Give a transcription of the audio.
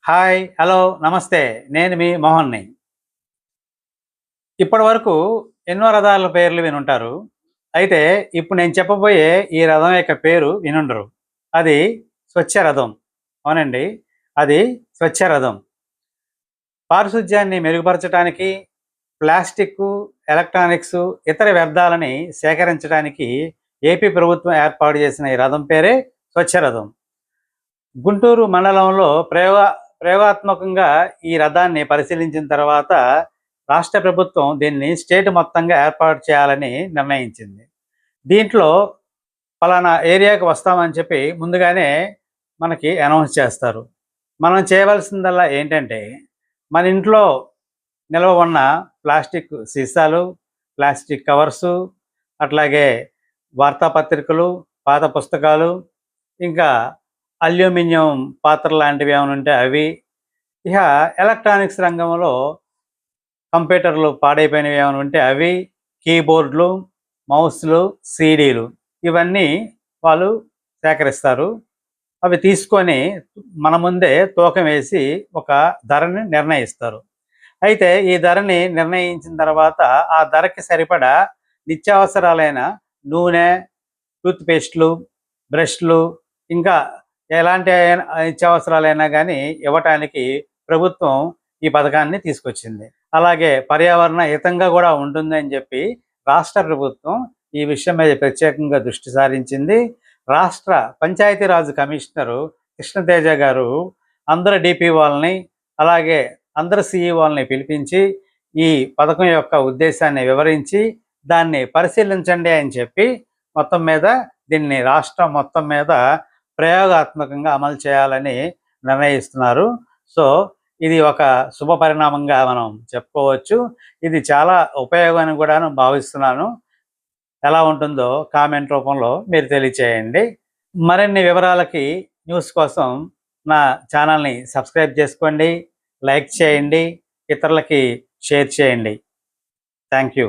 Hi, hello, నమస్తే. నేను మీ మోహన్‌ని. ఇప్పటివరకు ఎన్నో రథాల పేర్లు వినుంటారు. అయితే ఇప్పుడు నేను చెప్పబోయే ఈ రథం యొక్క పేరు వినుండరు. అది స్వచ్ఛ రథం. అవునండి. అది స్వచ్ఛ రథం. పారిశుధ్యాన్ని మెరుగుపరచటానికి, ప్లాస్టిక్కు, ఎలక్ట్రానిక్సు, ఇతర వ్యర్థాలని సేకరించడానికి ఏపీ ప్రభుత్వం ఏర్పాటు చేసిన ఈ రథం పేరే స్వచ్ఛ రథం. గుంటూరు మండలంలో ప్రయోగాత్మకంగా ఈ రథాన్ని పరిశీలించిన తర్వాత రాష్ట్ర ప్రభుత్వం దీన్ని స్టేట్ మొత్తంగా ఏర్పాటు చేయాలని నిర్ణయించింది. దీంట్లో పలానా ఏరియాకి వస్తామని చెప్పి ముందుగానే మనకి అనౌన్స్ చేస్తారు. మనం చేయవలసిందల్లా ఏంటంటే, మన ఇంట్లో నిల్వ ఉన్న ప్లాస్టిక్ సీసాలు, ప్లాస్టిక్ కవర్సు, అట్లాగే వార్తాపత్రికలు, పాత పుస్తకాలు, ఇంకా అల్యూమినియం పాత్రలు లాంటివి ఏమైనా ఉంటే అవి, ఇక ఎలక్ట్రానిక్స్ రంగంలో కంప్యూటర్లు పాడైపోయినవి ఏమైనా ఉంటే అవి, కీబోర్డులు, మౌస్లు, సీడీలు ఇవన్నీ వాళ్ళు సేకరిస్తారు. అవి తీసుకొని మన ముందే తూకం వేసి ఒక ధరని నిర్ణయిస్తారు. అయితే ఈ ధరని నిర్ణయించిన తర్వాత ఆ ధరకి సరిపడా నిత్యావసరాలైన నూనె, టూత్‌పేస్టులు, బ్రష్‌లు, ఇంకా ఎలాంటి నిత్యావసరాలైనా కానీ ఇవ్వటానికి ప్రభుత్వం ఈ పథకాన్ని తీసుకొచ్చింది. అలాగే పర్యావరణ హితంగా కూడా ఉంటుందని చెప్పి రాష్ట్ర ప్రభుత్వం ఈ విషయం మీద ప్రత్యేకంగా దృష్టి సారించింది. రాష్ట్ర పంచాయతీరాజ్ కమిషనరు కృష్ణతేజ గారు అందరు డీపీ వాళ్ళని, అలాగే అందరు సిఈ వాళ్ళని పిలిపించి ఈ పథకం యొక్క ఉద్దేశాన్ని వివరించి దాన్ని పరిశీలించండి అని చెప్పి మొత్తం మీద దీన్ని రాష్ట్రం మొత్తం మీద ప్రయోగాత్మకంగా అమలు చేయాలని నిర్ణయిస్తున్నారు. సో ఇది ఒక శుభ పరిణామంగా మనం చెప్పుకోవచ్చు. ఇది చాలా ఉపయోగాన్ని కూడా భావిస్తున్నాను. ఎలా ఉంటుందో కామెంట్ రూపంలో మీరు తెలియచేయండి. మరిన్ని వివరాలకి న్యూస్ కోసం నా ఛానల్ని సబ్స్క్రైబ్ చేసుకోండి, లైక్ చేయండి, ఇతరులకి షేర్ చేయండి. Thank you.